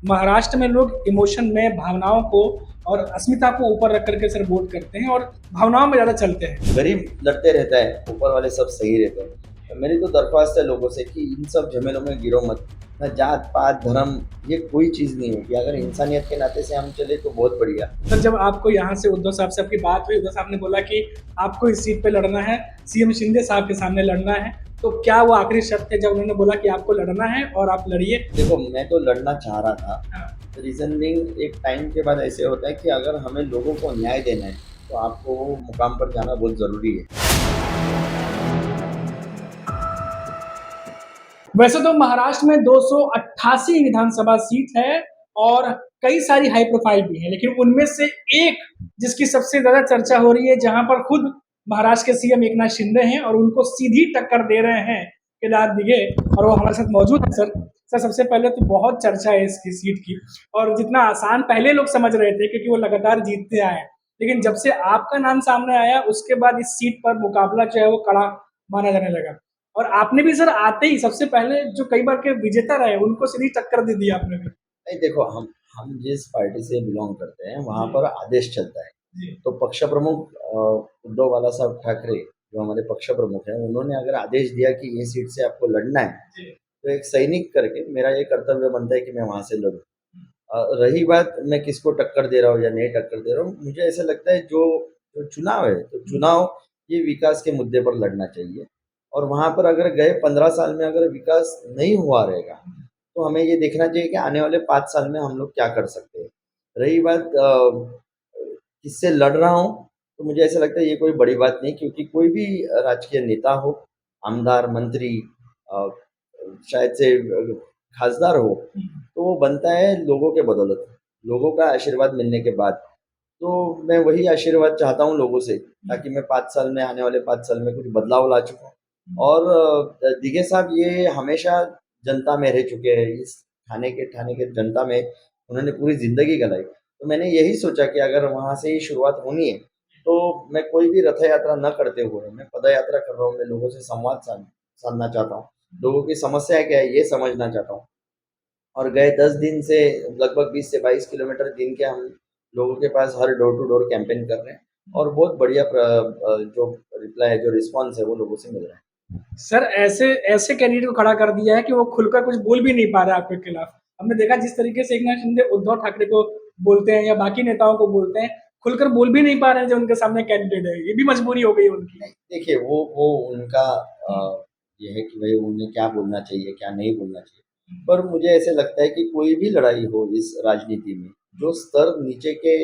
महाराष्ट्र में लोग इमोशन में भावनाओं को और अस्मिता को ऊपर रख करके सर वोट करते हैं और भावनाओं में ज़्यादा चलते हैं। गरीब लड़ते रहता है, ऊपर वाले सब सही रहते हैं। तो मेरी तो दरख्वास्त है लोगों से कि इन सब झमेलों में गिरो मत। ना जात पात धर्म ये कोई चीज़ नहीं होगी। अगर इंसानियत के नाते से हम चले तो बहुत बढ़िया। सर जब आपको यहाँ से उद्धव साहब से आपकी बात हुई, उद्धव साहब ने बोला कि आपको इस सीट पे लड़ना है, सीएम शिंदे साहब के सामने लड़ना है, तो क्या वो आखिरी शर्त थे जब उन्होंने बोला कि आपको लड़ना है और आप लड़िए? देखो, मैं तो लड़ना चाह रहा था। हाँ। रीज़न बीइंग, एक टाइम के बाद ऐसे होता है कि अगर हमें लोगों को न्याय देना है तो आपको वो मुकाम पर जाना बहुत ज़रूरी है। वैसे तो महाराष्ट्र में 288 विधानसभा सीट है और कई सारी हाई प्रोफाइल भी हैं, लेकिन उनमें से एक जिसकी सबसे ज्यादा चर्चा हो रही है, जहां पर खुद महाराष्ट्र के सीएम एकनाथ शिंदे हैं और उनको सीधी टक्कर दे रहे हैं केदार दिघे, और वो हमारे साथ मौजूद है। सर सबसे पहले तो बहुत चर्चा है इसकी सीट की, और जितना आसान पहले लोग समझ रहे थे क्योंकि वो लगातार जीतते आए हैं, लेकिन जब से आपका नाम सामने आया उसके बाद इस सीट पर मुकाबला जो है वो कड़ा माना जाने लगा। और आपने भी सर आते ही सबसे पहले जो कई बार के विजेता रहे उनको सीधी टक्कर दे दी आपने भी। नहीं, देखो, हम जिस पार्टी से बिलोंग करते हैं वहाँ पर आदेश चलता है। जी। तो पक्ष प्रमुख उद्धव बाला साहब ठाकरे जो हमारे पक्ष प्रमुख हैं, उन्होंने अगर आदेश दिया कि ये सीट से आपको लड़ना है, जी। तो एक सैनिक करके मेरा ये कर्तव्य बनता है कि मैं वहाँ से लड़ूँ। रही बात मैं किसको टक्कर दे रहा हूँ या नहीं टक्कर दे रहा हूँ, मुझे ऐसा लगता है जो जो चुनाव है, तो चुनाव ये विकास के मुद्दे पर लड़ना चाहिए। और वहाँ पर अगर गए 15 साल में अगर विकास नहीं हुआ रहेगा, तो हमें ये देखना चाहिए कि आने वाले 5 साल में हम लोग क्या कर सकते हैं। रही बात किससे लड़ रहा हूँ, तो मुझे ऐसा लगता है ये कोई बड़ी बात नहीं, क्योंकि कोई भी राजकीय नेता हो, आमदार, मंत्री, अ, शायद से खासदार हो, तो वो बनता है लोगों के बदौलत, लोगों का आशीर्वाद मिलने के बाद। तो मैं वही आशीर्वाद चाहता हूँ लोगों से, ताकि मैं 5 साल में, आने वाले 5 साल में कुछ बदलाव ला चुका हूँ। और दिघे साहब ये हमेशा जनता में रह चुके हैं, इस ठाणे के जनता में उन्होंने पूरी ज़िंदगी गँवाई। तो मैंने यही सोचा कि अगर वहाँ से ही शुरुआत होनी है, तो मैं कोई भी रथ यात्रा न करते हुए मैं पद यात्रा कर रहा हूँ, मैं लोगों से संवाद साधना चाहता हूँ। लोगों की समस्या क्या है ये समझना चाहता हूँ। और गए 10 दिन से लगभग 20 से 22 किलोमीटर दिन के हम लोगों के पास हर डोर टू डोर कैंपेन कर रहे हैं, और बहुत बढ़िया जो रिप्लाई है, जो रिस्पॉन्स है वो लोगों से मिल रहा है। सर ऐसे ऐसे कैंडिडेट को खड़ा कर दिया है कि वो खुलकर कुछ बोल भी नहीं पा रहा है आपके खिलाफ। हमने देखा जिस तरीके से एकनाथ शिंदे उद्धव ठाकरे को बोलते हैं या बाकी नेताओं को बोलते हैं, खुलकर बोल भी नहीं पा रहे हैं जो उनके सामने कैंडिडेट है। ये भी मजबूरी हो गई उनकी। नहीं, देखिए, वो उनका ये है कि भाई उन्हें क्या बोलना चाहिए, क्या नहीं बोलना चाहिए। पर मुझे ऐसे लगता है कि कोई भी लड़ाई हो इस राजनीति में, जो स्तर नीचे के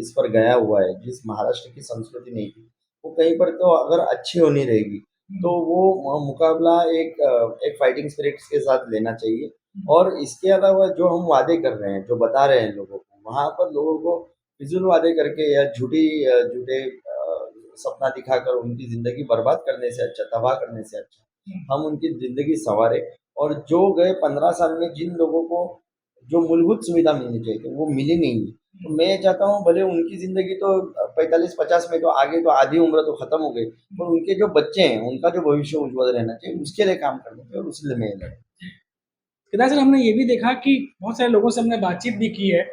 इस पर गया हुआ है, जिस महाराष्ट्र की संस्कृति नहीं थी, वो कहीं पर तो अगर अच्छी होनी रहेगी, तो वो मुकाबला एक फाइटिंग स्पिरिट के साथ लेना चाहिए। और इसके अलावा जो हम वादे कर रहे हैं, जो बता रहे हैं लोगों को, वहाँ पर लोगों को फिजूल वादे करके या झूठे सपना दिखाकर उनकी ज़िंदगी बर्बाद करने से अच्छा, तबाह करने से अच्छा हम उनकी ज़िंदगी सँवारें। और जो गए 15 साल में जिन लोगों को जो मूलभूत सुविधा मिलनी चाहिए थी, वो मिली नहीं है। तो मैं ये चाहता हूँ, भले उनकी ज़िंदगी तो 45-50 में तो आगे, तो आधी उम्र तो ख़त्म हो गई, पर उनके जो बच्चे हैं, उनका जो भविष्य उज्ज्वल रहना चाहिए, उसके लिए काम करना चाहिए, और उसके लिए मैं ये लड़ा। केदार सर हमने ये भी देखा कि बहुत सारे लोगों से हमने बातचीत भी की है,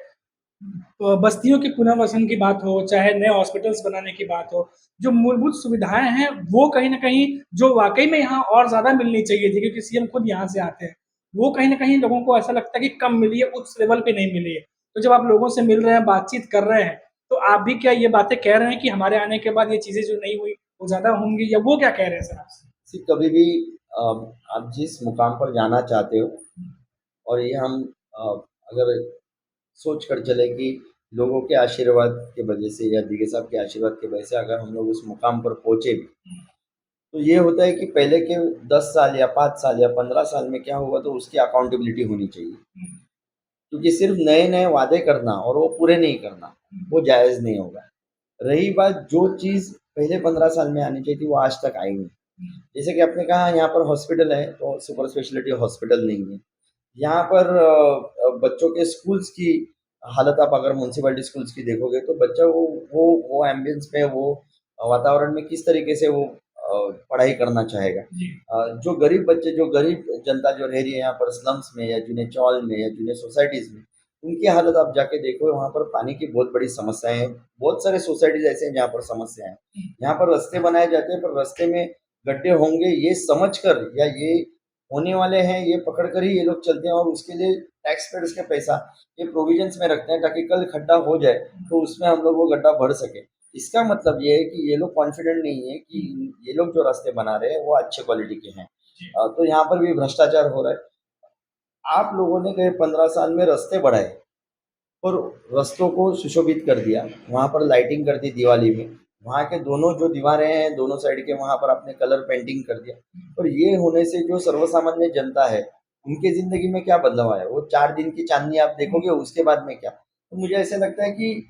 बस्तियों के पुनर्वसन की बात हो, चाहे नए हॉस्पिटल्स बनाने की बात हो, जो मूलभूत सुविधाएं हैं वो कहीं ना कहीं जो वाकई में यहाँ और ज्यादा मिलनी चाहिए थी, क्योंकि सीएम खुद यहाँ से आते हैं, वो कहीं ना कहीं लोगों को ऐसा लगता है कि कम मिली है, उस लेवल पे नहीं मिली है। तो जब आप लोगों से मिल रहे हैं, बातचीत कर रहे हैं, तो आप भी क्या ये बातें कह रहे हैं कि हमारे आने के बाद ये चीजें जो नहीं हुई वो ज्यादा होंगी, या वो क्या कह रहे हैं सर आपसे? कभी भी आप जिस मुकाम पर जाना चाहते हो, और ये हम अ, अगर सोच कर चले कि लोगों के आशीर्वाद के वजह से या दिगे साहब के आशीर्वाद की वजह से अगर हम लोग उस मुकाम पर पहुँचे भी, तो ये होता है कि पहले के 10 साल या 5 साल या 15 साल में क्या हुआ, तो उसकी अकाउंटेबिलिटी होनी चाहिए। क्योंकि सिर्फ नए-नए वादे करना और वो पूरे नहीं करना, वो जायज़ नहीं होगा। रही बात जो चीज़ पहले 15 साल में आनी चाहिए थी, वो आज तक आई नहीं। जैसे कि आपने कहा यहाँ पर हॉस्पिटल है, तो सुपर स्पेशलिटी हॉस्पिटल नहीं है। यहाँ पर बच्चों के स्कूल्स की हालत आप अगर म्युनिसिपैलिटी स्कूल्स की देखोगे, तो बच्चा वो एम्बियंस में, वो वातावरण में किस तरीके से वो पढ़ाई करना चाहेगा। जो गरीब बच्चे, जो गरीब जनता जो रह रही है यहाँ पर स्लम्स में, या जिन्हें चौल में, या जिन्हें सोसाइटीज़ में, उनकी हालत आप जाके देखो, वहाँ पर पानी की बहुत बड़ी समस्याएं हैं। बहुत सारे सोसाइटीज ऐसे हैं जहाँ पर समस्या है। यहाँ पर रास्ते बनाए जाते हैं, पर रास्ते में गड्ढे होंगे ये समझकर, या ये होने वाले हैं ये पकड़ कर ही ये लोग चलते हैं, और उसके लिए टैक्स पेयर्स का पैसा ये प्रोविजंस में रखते हैं ताकि कल खड्डा हो जाए तो उसमें हम लोग वो गड्ढा भर सके। इसका मतलब ये है कि ये लोग कॉन्फिडेंट नहीं है कि ये लोग जो रास्ते बना रहे हैं वो अच्छे क्वालिटी के हैं। तो यहाँ पर भी भ्रष्टाचार हो रहा है। आप लोगों ने गए 15 साल में रास्ते बढ़ाए और रास्तों को सुशोभित कर दिया, वहाँ पर लाइटिंग कर दी दिवाली में, वहाँ के दोनों जो दीवारें हैं दोनों साइड के वहाँ पर आपने कलर पेंटिंग कर दिया। और ये होने से जो सर्वसामान्य जनता है उनके ज़िंदगी में क्या बदलाव आया? वो 4 दिन की चाँदनी आप देखोगे, उसके बाद में क्या? तो मुझे ऐसा लगता है कि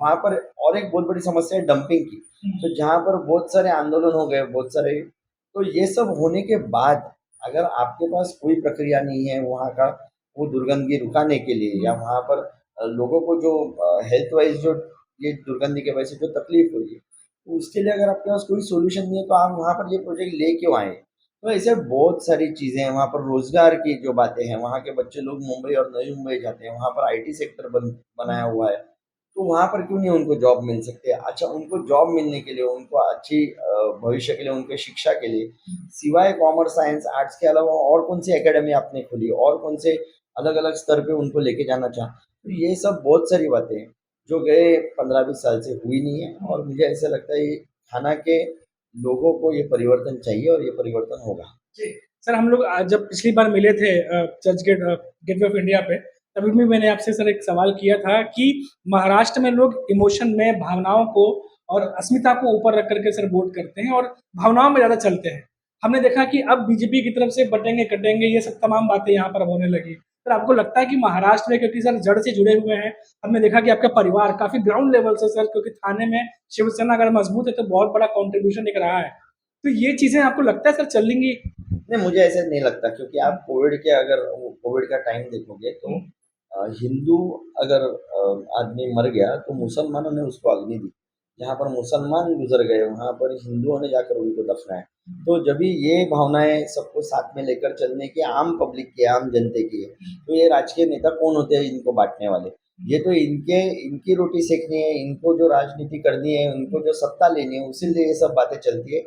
वहाँ पर और एक बहुत बड़ी समस्या है डंपिंग की। तो जहाँ पर बहुत सारे आंदोलन हो गए, बहुत सारे, तो ये सब होने के बाद अगर आपके पास कोई प्रक्रिया नहीं है वहाँ का वो दुर्गंधगी रुकाने के लिए, या वहाँ पर लोगों को जो हेल्थ वाइज जो ये दुर्गंधी की वजह से जो तकलीफ हो रही है, तो उसके लिए अगर आपके पास कोई सॉल्यूशन नहीं है तो आप वहाँ पर ये प्रोजेक्ट ले क्यों आए? तो ऐसे बहुत सारी चीज़ें हैं। वहाँ पर रोजगार की जो बातें हैं, वहाँ के बच्चे लोग मुंबई और नई मुंबई जाते हैं, वहाँ पर आईटी सेक्टर बनाया हुआ है, तो वहाँ पर क्यों नहीं उनको जॉब मिल सकती है? अच्छा, उनको जॉब मिलने के लिए, उनको अच्छी भविष्य के लिए, उनके शिक्षा के लिए, सिवाय कॉमर्स, साइंस, आर्ट्स के अलावा और कौन सी एकेडमी आपने खोली, और कौन से अलग-अलग स्तर पे उनको लेके जाना चाहा? तो ये सब बहुत सारी बातें हैं, जो गए 15-20 साल से हुई नहीं है, और मुझे ऐसा लगता है ये थाना के लोगों को ये परिवर्तन चाहिए और ये परिवर्तन होगा। जी। सर हम लोग जब पिछली बार मिले थे church gate Gateway of India पे, तभी भी मैंने आपसे सर एक सवाल किया था कि महाराष्ट्र में लोग इमोशन में भावनाओं को और अस्मिता को ऊपर रख करके सर वोट करते हैं और भावनाओं में ज़्यादा चलते हैं। हमने देखा कि अब बीजेपी की तरफ से बटेंगे कटेंगे ये सब तमाम बातें यहाँ पर अब होने लगी। सर आपको लगता है कि महाराष्ट्र में, क्योंकि सर जड़ से जुड़े हुए हैं, हमने देखा कि आपका परिवार काफ़ी ग्राउंड लेवल से सर, क्योंकि थाने में शिवसेना अगर मजबूत है तो बहुत बड़ा कॉन्ट्रीब्यूशन एक रहा है। तो ये चीज़ें आपको लगता है सर चलेंगी? नहीं, मुझे ऐसा नहीं लगता, क्योंकि आप कोविड के अगर कोविड का टाइम देखोगे तो हिंदू अगर आदमी मर गया तो मुसलमानों ने उसको अग्नि दी। जहाँ पर मुसलमान गुजर गए वहाँ पर हिंदुओं ने जाकर उनको दफनाया। तो जब भी ये भावनाएं सबको साथ में लेकर चलने की आम पब्लिक की, आम जनते की है, तो ये राजकीय नेता कौन होते हैं इनको बांटने वाले? ये तो इनकी रोटी सेकनी है, इनको जो राजनीति करनी है, उनको जो सत्ता लेनी है, उसीलिए ये सब बातें चलती है।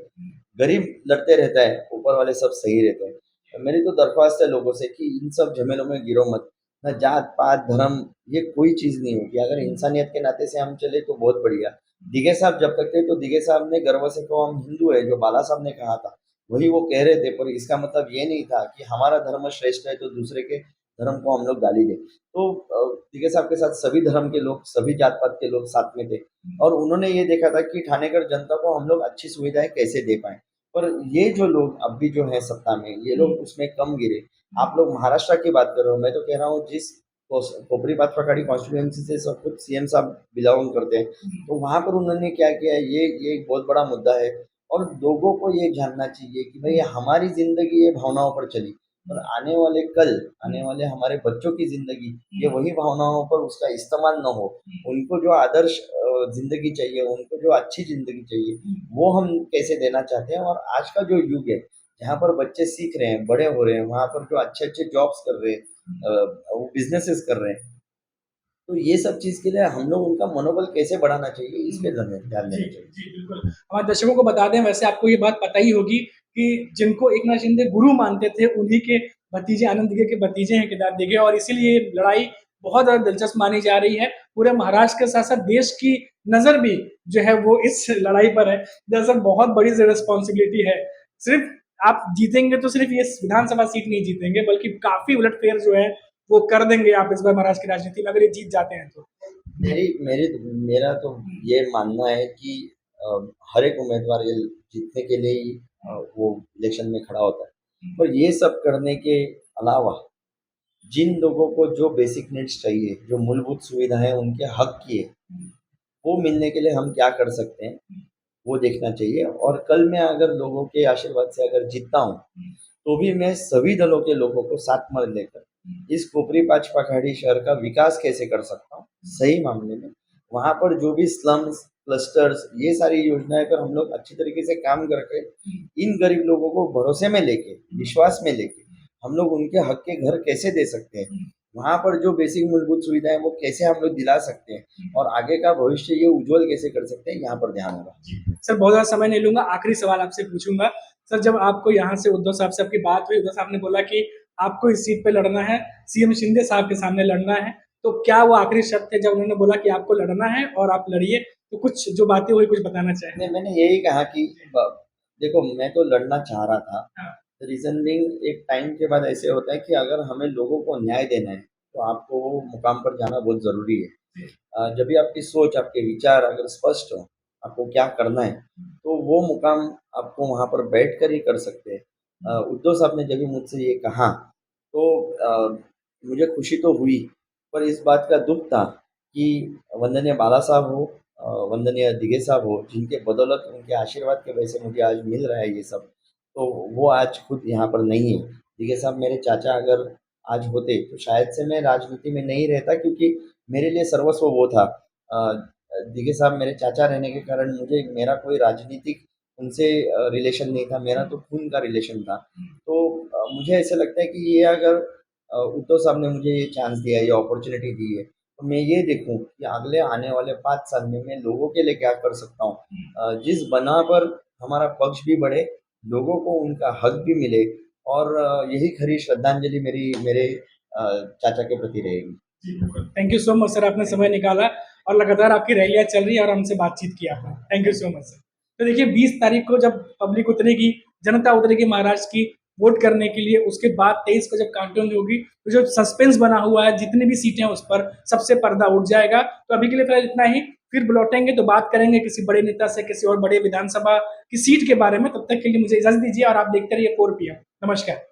गरीब लड़ते रहता है, ऊपर वाले सब सही रहते हैं। मेरी तो दरख्वास्त है लोगों से कि इन सब झमेलों में गिरो मत। ना जात पात धर्म ये कोई चीज़ नहीं होती। अगर इंसानियत के नाते से हम चले तो बहुत बढ़िया। दिघे साहब जब तक थे तो दिघे साहब ने गर्व से कहा हम हिंदू है, जो बाला साहब ने कहा था वही वो कह रहे थे, पर इसका मतलब ये नहीं था कि हमारा धर्म श्रेष्ठ है तो दूसरे के धर्म को हम लोग गाली दें। तो दिघे साहब के साथ सभी धर्म के लोग, सभी जात पात के लोग साथ में थे, और उन्होंने ये देखा था कि ठाणेकर जनता को हम लोग अच्छी सुविधाएं कैसे दे पाए। पर ये जो लोग अभी जो है सत्ता में, ये लोग उसमें कम गिरे। आप लोग महाराष्ट्र की बात कर रहे हो, मैं तो कह रहा हूँ जिस कोपरी बात पकड़ी कॉन्स्टिट्यूएंसी से सब कुछ सीएम साहब बिलोंग करते हैं, तो वहाँ पर उन्होंने क्या किया है, ये एक बहुत बड़ा मुद्दा है। और लोगों को ये जानना चाहिए कि भाई हमारी जिंदगी ये भावनाओं पर चली, और आने वाले कल, आने वाले हमारे बच्चों की जिंदगी ये वही भावनाओं पर उसका इस्तेमाल न हो। उनको जो आदर्श जिंदगी चाहिए, उनको जो अच्छी जिंदगी चाहिए, वो हम कैसे देना चाहते हैं। और आज का जो युग है जहाँ पर बच्चे सीख रहे हैं, बड़े हो रहे हैं, वहाँ पर जो अच्छे अच्छे जॉब्स कर रहे हैं, वो बिजनेसेस कर रहे हैं, तो ये सब चीज़ के लिए हम लोग उनका मनोबल कैसे बढ़ाना चाहिए, इस पे ध्यान ध्यान जी, देना चाहिए। जी, बिल्कुल। हमारे दर्शकों को बता दें, वैसे आपको ये बात पता ही होगी कि जिनको एकनाथ शिंदे गुरु मानते थे, उन्हीं के भतीजे आनंद दिघे के भतीजे हैं केदार दिघे, और इसीलिए ये लड़ाई बहुत ज़्यादा दिलचस्प मानी जा रही है। पूरे महाराष्ट्र के साथ-साथ देश की नज़र भी जो है वो इस लड़ाई पर है। दरअसल बहुत बड़ी रिस्पॉन्सिबिलिटी है। सिर्फ़ आप जीतेंगे तो सिर्फ़ ये विधानसभा सीट नहीं जीतेंगे, बल्कि काफ़ी उलट-फेर जो है वो कर देंगे आप इस बार महाराष्ट्र की राजनीति में, अगर ये जीत जाते हैं तो। मेरी मेरी मेरा तो ये मानना है कि अ, हर एक उम्मीदवार ये जीतने के लिए ही वो इलेक्शन में खड़ा होता है। और ये सब करने के अलावा जिन लोगों को जो बेसिक नीड्स चाहिए, जो मूलभूत सुविधाएं हैं, उनके हक की है, वो मिलने के लिए हम क्या कर सकते हैं, वो देखना चाहिए। और कल मैं अगर लोगों के आशीर्वाद से अगर जीतता हूँ, तो भी मैं सभी दलों के लोगों को साथ में लेकर इस कोपरी पाँच पहाड़ी शहर का विकास कैसे कर सकता हूँ सही मामले में। वहाँ पर जो भी स्लम्स, क्लस्टर्स, ये सारी योजनाएं पर हम लोग अच्छी तरीके से काम करके इन गरीब लोगों को भरोसे में लेके, विश्वास में लेके हम लोग उनके हक के घर कैसे दे सकते हैं, वहाँ पर जो बेसिक मूलभूत सुविधाएं वो कैसे हम लोग दिला सकते हैं और आगे का भविष्य ये उज्जवल कैसे कर सकते हैं, यहाँ पर ध्यान होगा। सर बहुत ज़्यादा समय नहीं लूंगा, आखिरी सवाल आपसे पूछूंगा। सर जब आपको यहाँ से उद्धव साहब से आपकी बात हुई, उद्धव साहब ने बोला कि आपको इस सीट पे लड़ना है, सीएम शिंदे साहब के सामने लड़ना है, तो क्या वो आखिरी शब्द थे जब उन्होंने बोला कि आपको लड़ना है और आप लड़िए? तो कुछ जो बातें हुई कुछ बताना चाहें? नहीं, मैंने यही कहा कि देखो मैं तो लड़ना चाह रहा था। हाँ, रीजन बीइंग एक टाइम के बाद ऐसे होता है कि अगर हमें लोगों को न्याय देना है तो आपको वो मुकाम पर जाना बहुत ज़रूरी है। जब भी आपकी सोच, आपके विचार अगर स्पष्ट हो, आपको क्या करना है, तो वो मुकाम आपको वहाँ पर बैठकर ही कर सकते हैं। उद्धव साहब ने जब भी मुझसे ये कहा, तो मुझे खुशी तो हुई, पर इस बात का दुःख था कि वंदनीय बाला साहब हो, वंदनीय दिघे साहब हो, जिनके बदौलत उनके आशीर्वाद की वजह से मुझे आज मिल रहा है ये सब, तो वो आज खुद यहाँ पर नहीं है। दिघे साहब मेरे चाचा अगर आज होते, तो शायद से मैं राजनीति में नहीं रहता, क्योंकि मेरे लिए सर्वस्व वो था। दिघे साहब मेरे चाचा रहने के कारण मुझे मेरा कोई राजनीतिक उनसे रिलेशन नहीं था, मेरा तो खून का रिलेशन था। तो मुझे ऐसा लगता है कि ये अगर उद्धव साहब ने मुझे ये चांस दिया है, ये अपॉर्चुनिटी दी है, तो मैं ये देखूँ कि अगले आने वाले 5 साल में मैं लोगों के लिए क्या कर सकता हूँ। जिस बना पर हमारा पक्ष भी बढ़े, लोगों को उनका हक भी मिले, और यही खरी श्रद्धांजलि मेरी मेरे चाचा के प्रति रहेगी। जी, बिल्कुल। Thank you so much sir, आपने समय निकाला और लगातार आपकी रैलियाँ चल रही है और हमसे बातचीत की आपने। Thank you so much sir. तो देखिए 20 तारीख को जब पब्लिक उतरेगी, जनता उतरेगी महाराष्ट्र की वोट करने के लिए, उसके बाद 23 को जब काउंटिंग होगी, तो जो सस्पेंस बना हुआ है, जितनी भी सीटें हैं उस पर सबसे पर्दा उठ जाएगा। तो अभी के लिए फिलहाल इतना ही, फिर लौटेंगे तो बात करेंगे किसी बड़े नेता से, किसी और बड़े विधानसभा की सीट के बारे में। तब तक के लिए मुझे इजाज़त दीजिए और आप देखते रहिए 4 PM। नमस्कार।